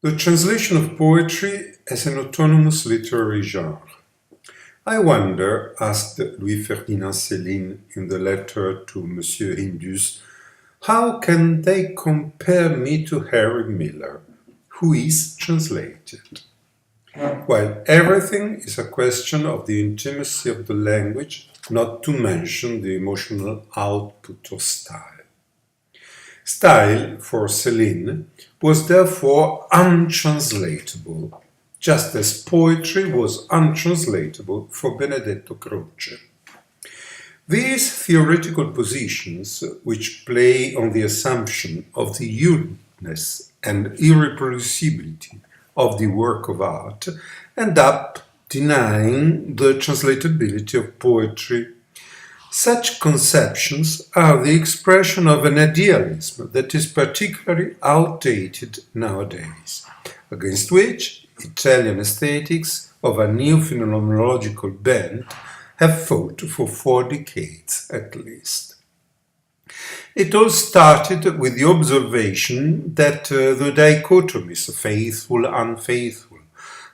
The translation of poetry as an autonomous literary genre. I wonder, asked Louis-Ferdinand Céline in the letter to Monsieur Hindus, how can they compare me to Harry Miller, who is translated? Well, everything is a question of the intimacy of the language, not to mention the emotional output of style. Style, for Céline, was therefore untranslatable, just as poetry was untranslatable for Benedetto Croce. These theoretical positions, which play on the assumption of the uniqueness and irreproducibility of the work of art, end up denying the translatability of poetry. Such conceptions are the expression of an idealism that is particularly outdated nowadays, against which Italian aesthetics of a new phenomenological bent have fought for 4 decades at least. It all started with the observation that the dichotomies faithful-unfaithful,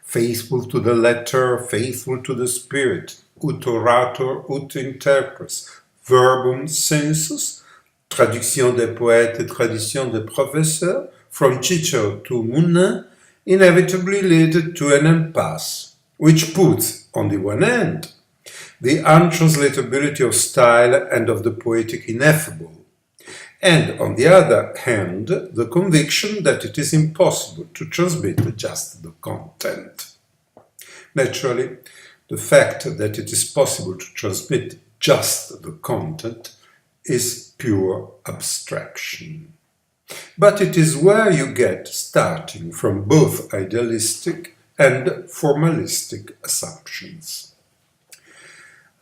faithful to the letter, faithful to the spirit, ut orator, ut interpres, verbum sensus, traduction des poètes, tradition des professeurs, from Cicero to Moulin, inevitably led to an impasse, which puts, on the one hand, the untranslatability of style and of the poetic ineffable, and on the other hand, the conviction that it is impossible to transmit just the content. Naturally, the fact that it is possible to transmit just the content is pure abstraction. But it is where you get starting from both idealistic and formalistic assumptions.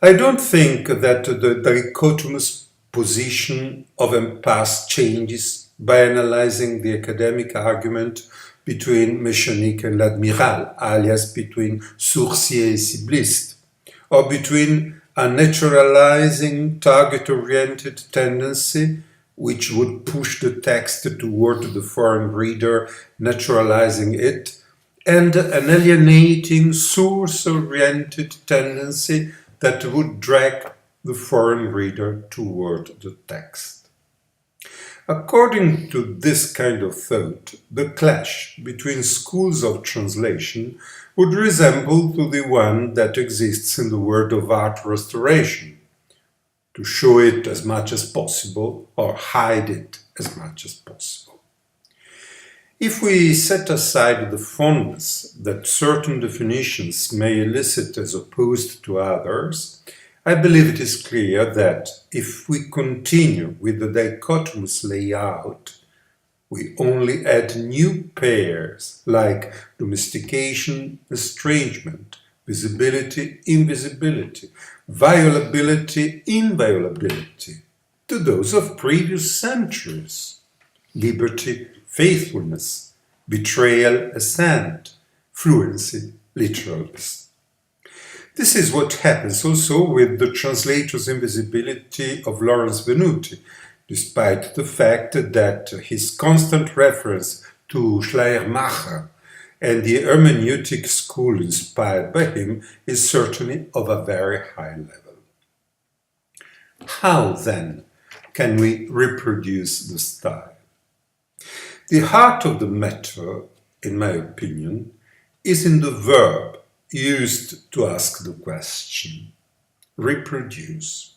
I don't think that the dichotomous position of impasse changes by analyzing the academic argument between Méchanique and l'Admiral, alias between sourcier and cibliste, or between a naturalizing target-oriented tendency which would push the text toward the foreign reader, naturalizing it, and an alienating source-oriented tendency that would drag the foreign reader toward the text. According to this kind of thought, the clash between schools of translation would resemble to the one that exists in the world of art restoration, to show it as much as possible or hide it as much as possible. If we set aside the fondness that certain definitions may elicit as opposed to others, I believe it is clear that if we continue with the dichotomous layout, we only add new pairs like domestication, estrangement, visibility, invisibility, violability, inviolability to those of previous centuries. Liberty, faithfulness, betrayal, assent, fluency, literalness. This is what happens also with the translator's invisibility of Lawrence Venuti, despite the fact that his constant reference to Schleiermacher and the hermeneutic school inspired by him is certainly of a very high level. How, then, can we reproduce the style? The heart of the matter, in my opinion, is in the verb used to ask the question, reproduce.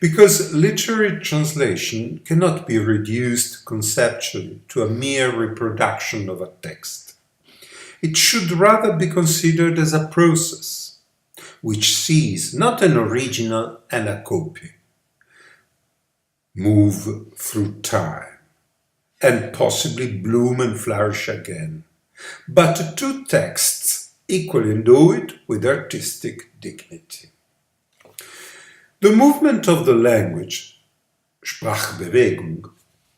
Because literary translation cannot be reduced conceptually to a mere reproduction of a text. It should rather be considered as a process, which sees not an original and a copy, move through time, and possibly bloom and flourish again, but two texts equally endowed with artistic dignity. The movement of the language, Sprachbewegung,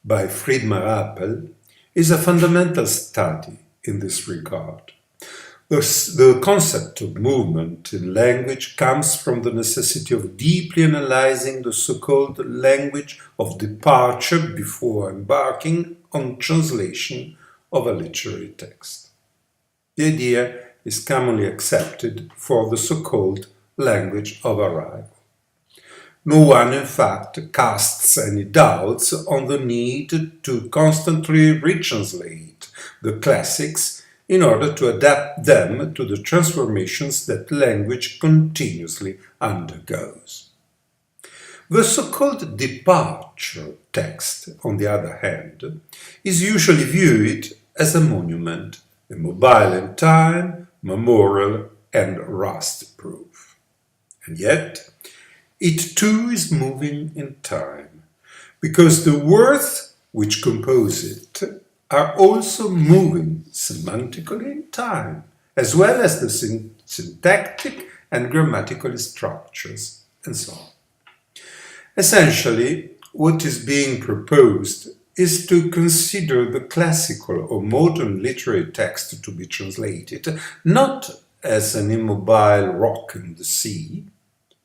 by Friedmar Appel, is a fundamental study in this regard. The concept of movement in language comes from the necessity of deeply analyzing the so-called language of departure before embarking on translation of a literary text. The idea is commonly accepted for the so-called language of arrival. No one, in fact, casts any doubts on the need to constantly retranslate the classics in order to adapt them to the transformations that language continuously undergoes. The so-called departure text, on the other hand, is usually viewed as a monument, immobile in time, memorial, and rust-proof. And yet, it too is moving in time, because the words which compose it are also moving semantically in time, as well as the syntactic and grammatical structures, and so on. Essentially, what is being proposed is to consider the classical or modern literary text to be translated not as an immobile rock in the sea,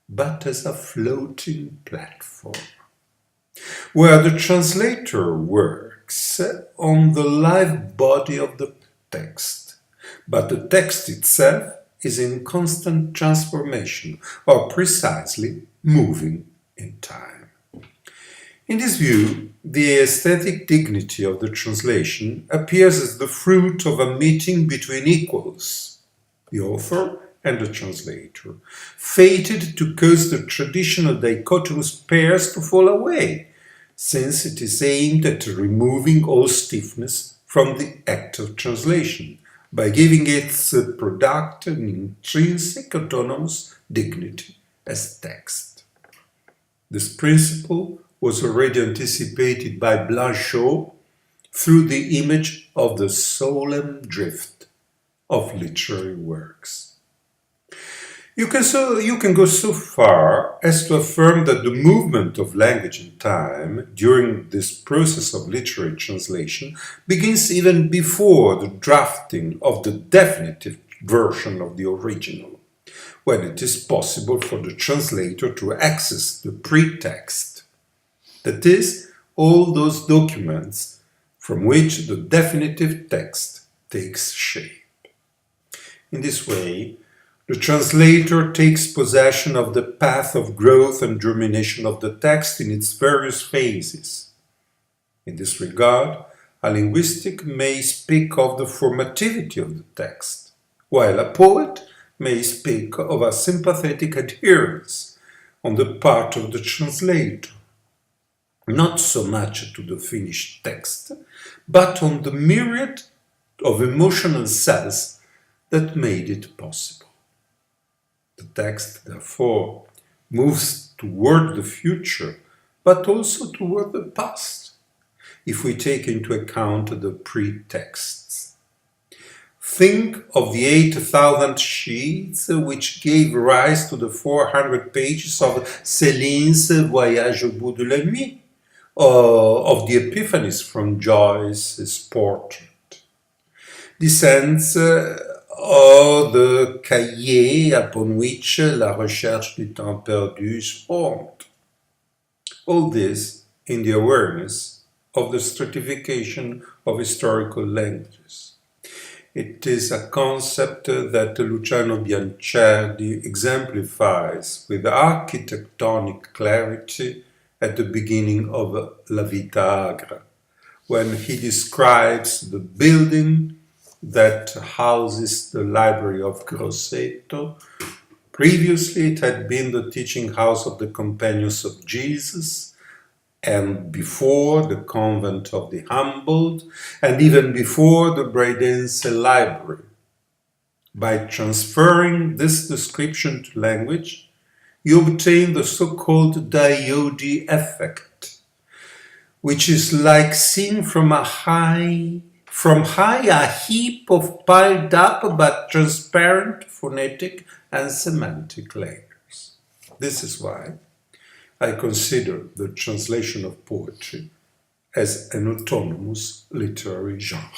but as a floating platform, where the translator works on the live body of the text, but the text itself is in constant transformation, or precisely moving in time. In this view, the aesthetic dignity of the translation appears as the fruit of a meeting between equals, the author and the translator, fated to cause the traditional dichotomous pairs to fall away, since it is aimed at removing all stiffness from the act of translation, by giving its product an intrinsic autonomous dignity as text. This principle was already anticipated by Blanchot through the image of the solemn drift of literary works. You can go so far as to affirm that the movement of language in time during this process of literary translation begins even before the drafting of the definitive version of the original, when it is possible for the translator to access the pretext, that is, all those documents from which the definitive text takes shape. In this way, the translator takes possession of the path of growth and germination of the text in its various phases. In this regard, a linguistic may speak of the formativity of the text, while a poet may speak of a sympathetic adherence on the part of the translator, not so much to the finished text, but on the myriad of emotional cells that made it possible. The text, therefore, moves toward the future, but also toward the past, if we take into account the pretexts. Think of the 8,000 sheets which gave rise to the 400 pages of Céline's Voyage au bout de la nuit, or of the epiphanies from Joyce's portrait. Descends or the cahier upon which La Recherche du Temps Perdu is formed. All this in the awareness of the stratification of historical languages. It is a concept that Luciano Biancardi exemplifies with architectonic clarity at the beginning of La Vita Agra, when he describes the building that houses the library of Grosseto. Previously it had been the teaching house of the Companions of Jesus, and before the convent of the Humbled, and even before the Braidense library. By transferring this description to language, you obtain the so-called diode effect, which is like seeing from high a heap of piled up but transparent phonetic and semantic layers. This is why I consider the translation of poetry as an autonomous literary genre.